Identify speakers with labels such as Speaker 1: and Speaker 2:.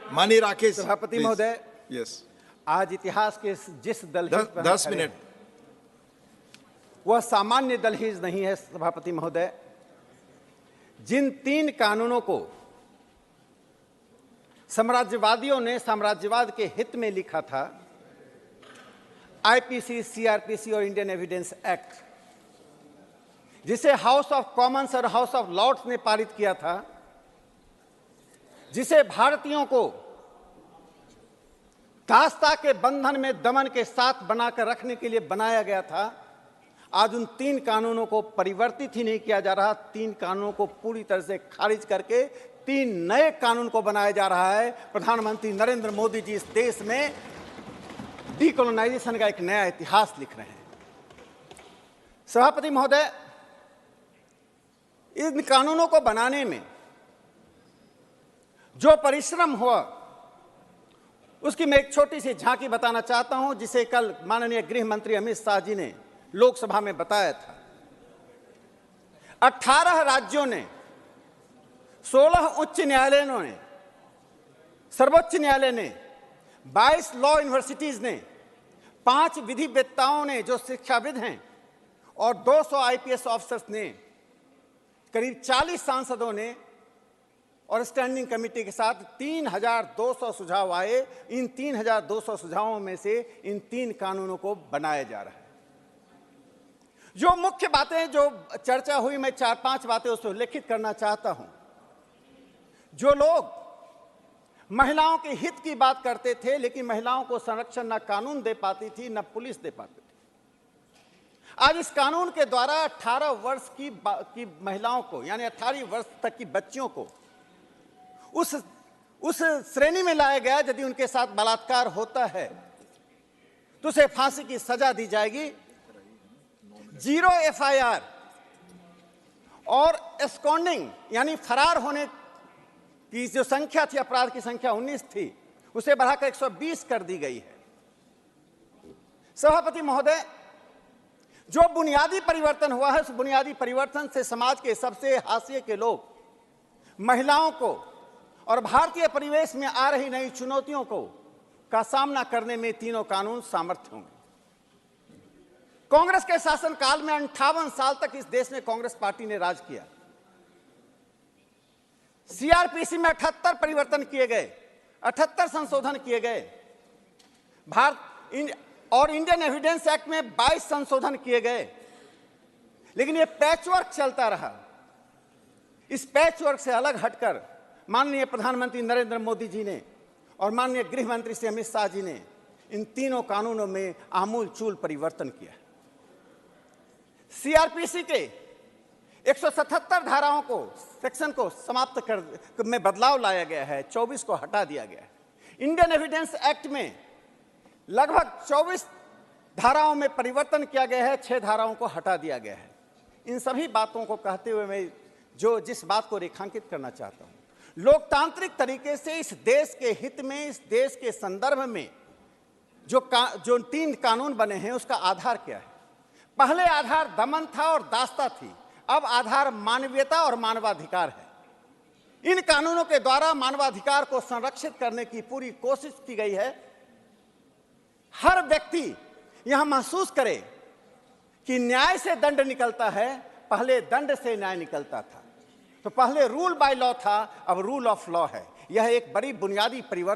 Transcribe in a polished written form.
Speaker 1: माननीय राकेश
Speaker 2: सभापति महोदय,
Speaker 1: यस,
Speaker 2: आज इतिहास के जिस दलहीज पर
Speaker 1: 10 मिनट।
Speaker 2: वह सामान्य दलहीज नहीं है। सभापति महोदय, जिन 3 कानूनों को साम्राज्यवादियों ने साम्राज्यवाद के हित में लिखा था, आईपीसी, सीआरपीसी और इंडियन एविडेंस एक्ट, जिसे हाउस ऑफ कॉमन्स और हाउस ऑफ लॉर्ड्स ने पारित किया था, जिसे भारतीयों को दासता के बंधन में दमन के साथ बनाकर रखने के लिए बनाया गया था, आज उन 3 कानूनों को परिवर्तित ही नहीं किया जा रहा। 3 कानूनों को पूरी तरह से खारिज करके 3 नए कानून को बनाया जा रहा है। प्रधानमंत्री नरेंद्र मोदी जी इस देश में डीकोलोनाइजेशन का एक नया इतिहास लिख रहे हैं। सभापति महोदय, इन कानूनों को बनाने में जो परिश्रम हुआ, उसकी मैं एक छोटी सी झांकी बताना चाहता हूं, जिसे कल माननीय गृह मंत्री अमित शाह जी ने लोकसभा में बताया था। 18 राज्यों ने, 16 उच्च न्यायालयों ने, सर्वोच्च न्यायालय ने, 22 लॉ यूनिवर्सिटीज ने, 5 विधिवेत्ताओं ने जो शिक्षाविद हैं, और 200 आईपीएस ऑफिसर्स ने, करीब 40 सांसदों ने और स्टैंडिंग कमेटी के साथ 3200 सुझाव आए। इन 3200 सुझावों में से इन 3 कानूनों को बनाया जा रहा है। जो मुख्य बातें जो चर्चा हुई, मैं 4-5 बातें उसको उल्लेखित करना चाहता हूं। जो लोग महिलाओं के हित की बात करते थे, लेकिन महिलाओं को संरक्षण न कानून दे पाती थी, न पुलिस दे पाती थी, आज इस कानून के द्वारा 18 वर्ष की महिलाओं को, यानी 18 वर्ष तक की बच्चियों को उस श्रेणी में लाया गया यदि उनके साथ बलात्कार होता है तो उसे फांसी की सजा दी जाएगी। 0 एफआईआर और एस्कॉन्डिंग यानी फरार होने की जो संख्या थी, अपराध की संख्या 19 थी, उसे बढ़ाकर 120 कर दी गई है। सभापति महोदय, जो बुनियादी परिवर्तन हुआ है, उस बुनियादी परिवर्तन से समाज के सबसे हाशिए के लोग, महिलाओं को और भारतीय परिवेश में आ रही नई चुनौतियों का सामना करने में तीनों कानून सामर्थ्य होंगे। कांग्रेस के शासनकाल में 58 साल तक इस देश में कांग्रेस पार्टी ने राज किया। सीआरपीसी में 78 परिवर्तन किए गए, 78 संशोधन किए गए। और इंडियन एविडेंस एक्ट में 22 संशोधन किए गए, लेकिन यह पैचवर्क चलता रहा। इस पैचवर्क से अलग हटकर माननीय प्रधानमंत्री नरेंद्र मोदी जी ने और माननीय गृह मंत्री श्री अमित शाह जी ने इन तीनों कानूनों में आमूल चूल परिवर्तन किया। सीआरपीसी के 177 धाराओं को, सेक्शन को समाप्त कर में बदलाव लाया गया है, 24 को हटा दिया गया है। इंडियन एविडेंस एक्ट में लगभग 24 धाराओं में परिवर्तन किया गया है, 6 धाराओं को हटा दिया गया है। इन सभी बातों को कहते हुए मैं जिस बात को रेखांकित करना चाहता हूं, लोकतांत्रिक तरीके से इस देश के हित में, इस देश के संदर्भ में जो 3 कानून बने हैं, उसका आधार क्या है? पहले आधार दमन था और दासता थी, अब आधार मानवीयता और मानवाधिकार है। इन कानूनों के द्वारा मानवाधिकार को संरक्षित करने की पूरी कोशिश की गई है। हर व्यक्ति यहां महसूस करे कि न्याय से दंड निकलता है, पहले दंड से न्याय निकलता था। तो पहले रूल बाय लॉ था, अब रूल ऑफ लॉ है। यह एक बड़ी बुनियादी परिवर्तन